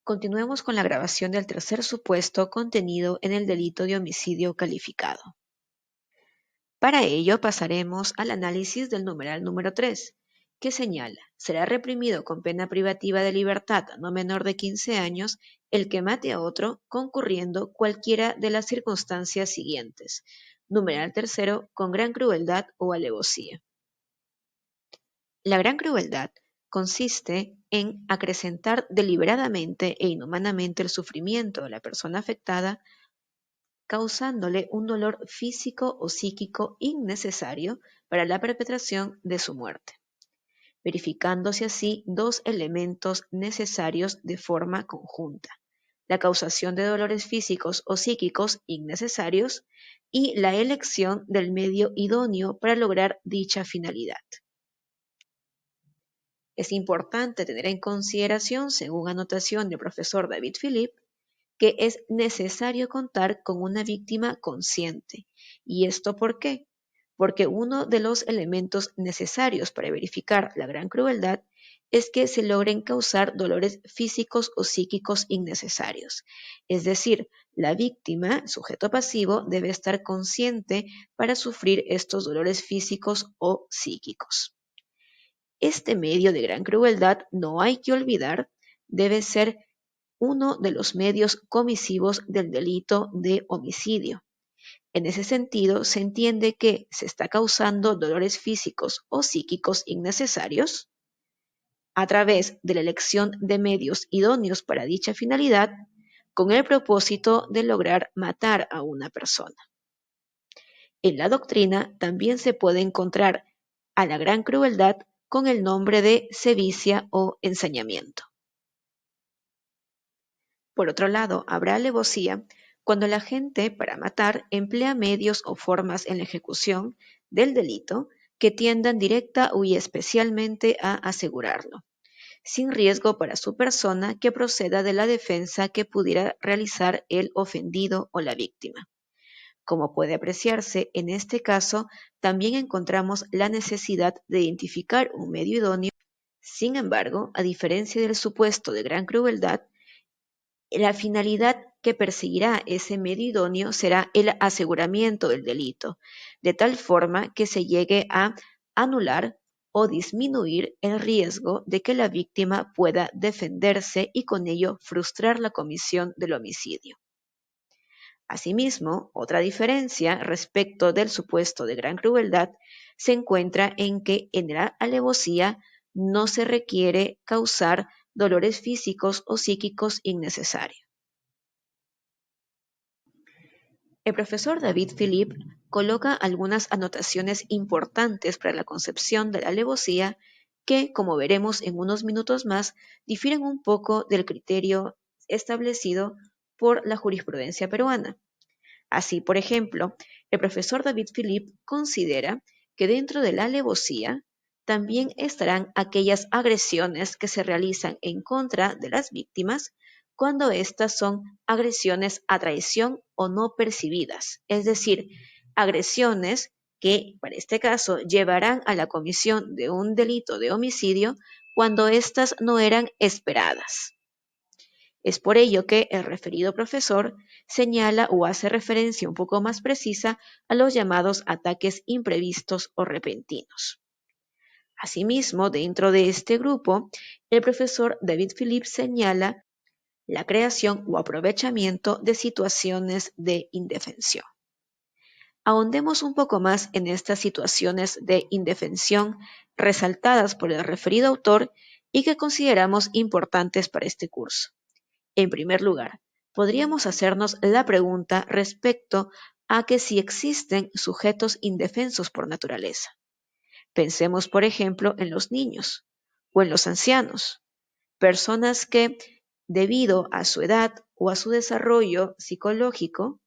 Continuemos con la grabación del tercer supuesto contenido en el delito de homicidio calificado. Para ello pasaremos al análisis del numeral número 3, que señala: será reprimido con pena privativa de libertad no menor de 15 años el que mate a otro concurriendo cualquiera de las circunstancias siguientes. Numeral tercero, con gran crueldad o alevosía. La gran crueldad consiste en acrecentar deliberadamente e inhumanamente el sufrimiento de la persona afectada, causándole un dolor físico o psíquico innecesario para la perpetración de su muerte, verificándose así dos elementos necesarios de forma conjunta: la causación de dolores físicos o psíquicos innecesarios y la elección del medio idóneo para lograr dicha finalidad. Es importante tener en consideración, según anotación del profesor David Philippe, que es necesario contar con una víctima consciente. ¿Y esto por qué? Porque uno de los elementos necesarios para verificar la gran crueldad es que se logren causar dolores físicos o psíquicos innecesarios. Es decir, la víctima, sujeto pasivo, debe estar consciente para sufrir estos dolores físicos o psíquicos. Este medio de gran crueldad, no hay que olvidar, debe ser uno de los medios comisivos del delito de homicidio. En ese sentido, se entiende que se está causando dolores físicos o psíquicos innecesarios a través de la elección de medios idóneos para dicha finalidad, con el propósito de lograr matar a una persona. En la doctrina también se puede encontrar a la gran crueldad con el nombre de sevicia o ensañamiento. Por otro lado, habrá alevosía cuando la gente, para matar, emplea medios o formas en la ejecución del delito que tiendan directa y especialmente a asegurarlo, sin riesgo para su persona que proceda de la defensa que pudiera realizar el ofendido o la víctima. Como puede apreciarse, en este caso también encontramos la necesidad de identificar un medio idóneo. Sin embargo, a diferencia del supuesto de gran crueldad, la finalidad que perseguirá ese medio idóneo será el aseguramiento del delito, de tal forma que se llegue a anular o disminuir el riesgo de que la víctima pueda defenderse y con ello frustrar la comisión del homicidio. Asimismo, otra diferencia respecto del supuesto de gran crueldad se encuentra en que en la alevosía no se requiere causar dolores físicos o psíquicos innecesarios. El profesor David Philippe coloca algunas anotaciones importantes para la concepción de la alevosía que, como veremos en unos minutos más, difieren un poco del criterio establecido por la jurisprudencia peruana. Así, por ejemplo, el profesor David Philippe considera que dentro de la alevosía también estarán aquellas agresiones que se realizan en contra de las víctimas cuando éstas son agresiones a traición o no percibidas, es decir, agresiones que, para este caso, llevarán a la comisión de un delito de homicidio cuando éstas no eran esperadas. Es por ello que el referido profesor señala o hace referencia un poco más precisa a los llamados ataques imprevistos o repentinos. Asimismo, dentro de este grupo, el profesor David Philippe señala la creación o aprovechamiento de situaciones de indefensión. Ahondemos un poco más en estas situaciones de indefensión resaltadas por el referido autor y que consideramos importantes para este curso. En primer lugar, podríamos hacernos la pregunta respecto a que si existen sujetos indefensos por naturaleza. Pensemos, por ejemplo, en los niños o en los ancianos, personas que, debido a su edad o a su desarrollo psicológico,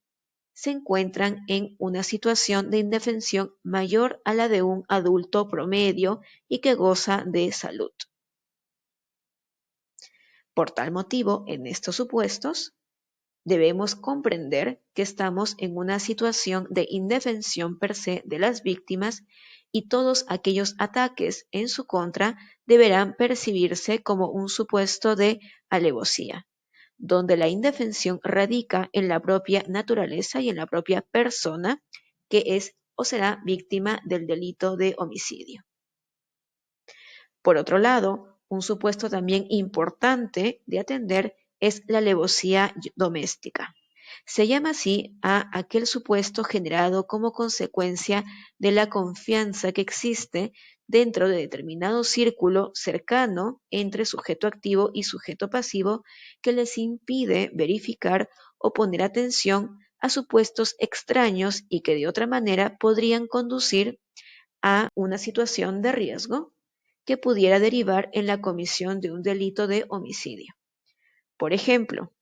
se encuentran en una situación de indefensión mayor a la de un adulto promedio y que goza de salud. Por tal motivo, en estos supuestos, debemos comprender que estamos en una situación de indefensión per se de las víctimas y todos aquellos ataques en su contra deberán percibirse como un supuesto de alevosía, donde la indefensión radica en la propia naturaleza y en la propia persona que es o será víctima del delito de homicidio. Por otro lado, un supuesto también importante de atender es la alevosía doméstica. Se llama así a aquel supuesto generado como consecuencia de la confianza que existe dentro de determinado círculo cercano entre sujeto activo y sujeto pasivo que les impide verificar o poner atención a supuestos extraños y que de otra manera podrían conducir a una situación de riesgo que pudiera derivar en la comisión de un delito de homicidio. Por ejemplo,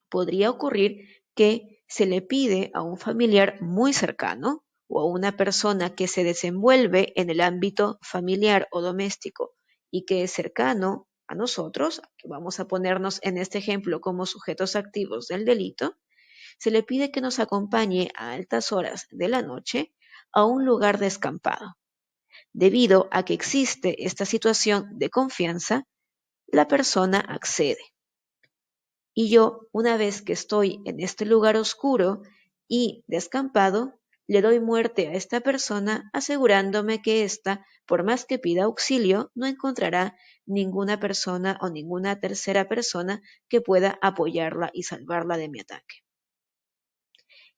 podría ocurrir que se le pide a un familiar muy cercano o a una persona que se desenvuelve en el ámbito familiar o doméstico y que es cercano a nosotros, que vamos a ponernos en este ejemplo como sujetos activos del delito, se le pide que nos acompañe a altas horas de la noche a un lugar descampado. Debido a que existe esta situación de confianza, la persona accede. Y yo, una vez que estoy en este lugar oscuro y descampado, le doy muerte a esta persona asegurándome que ésta, por más que pida auxilio, no encontrará ninguna persona o ninguna tercera persona que pueda apoyarla y salvarla de mi ataque.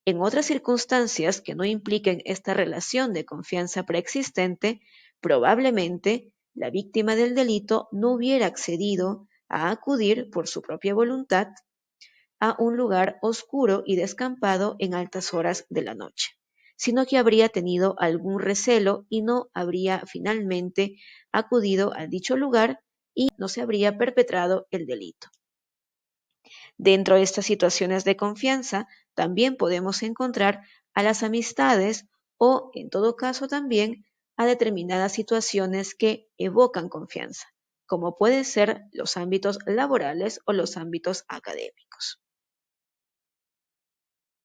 En otras circunstancias que no impliquen esta relación de confianza preexistente, probablemente la víctima del delito no hubiera accedido a acudir por su propia voluntad a un lugar oscuro y descampado en altas horas de la noche, sino que habría tenido algún recelo y no habría finalmente acudido a dicho lugar y no se habría perpetrado el delito. Dentro de estas situaciones de confianza también podemos encontrar a las amistades o, en todo caso, también a determinadas situaciones que evocan confianza, como pueden ser los ámbitos laborales o los ámbitos académicos.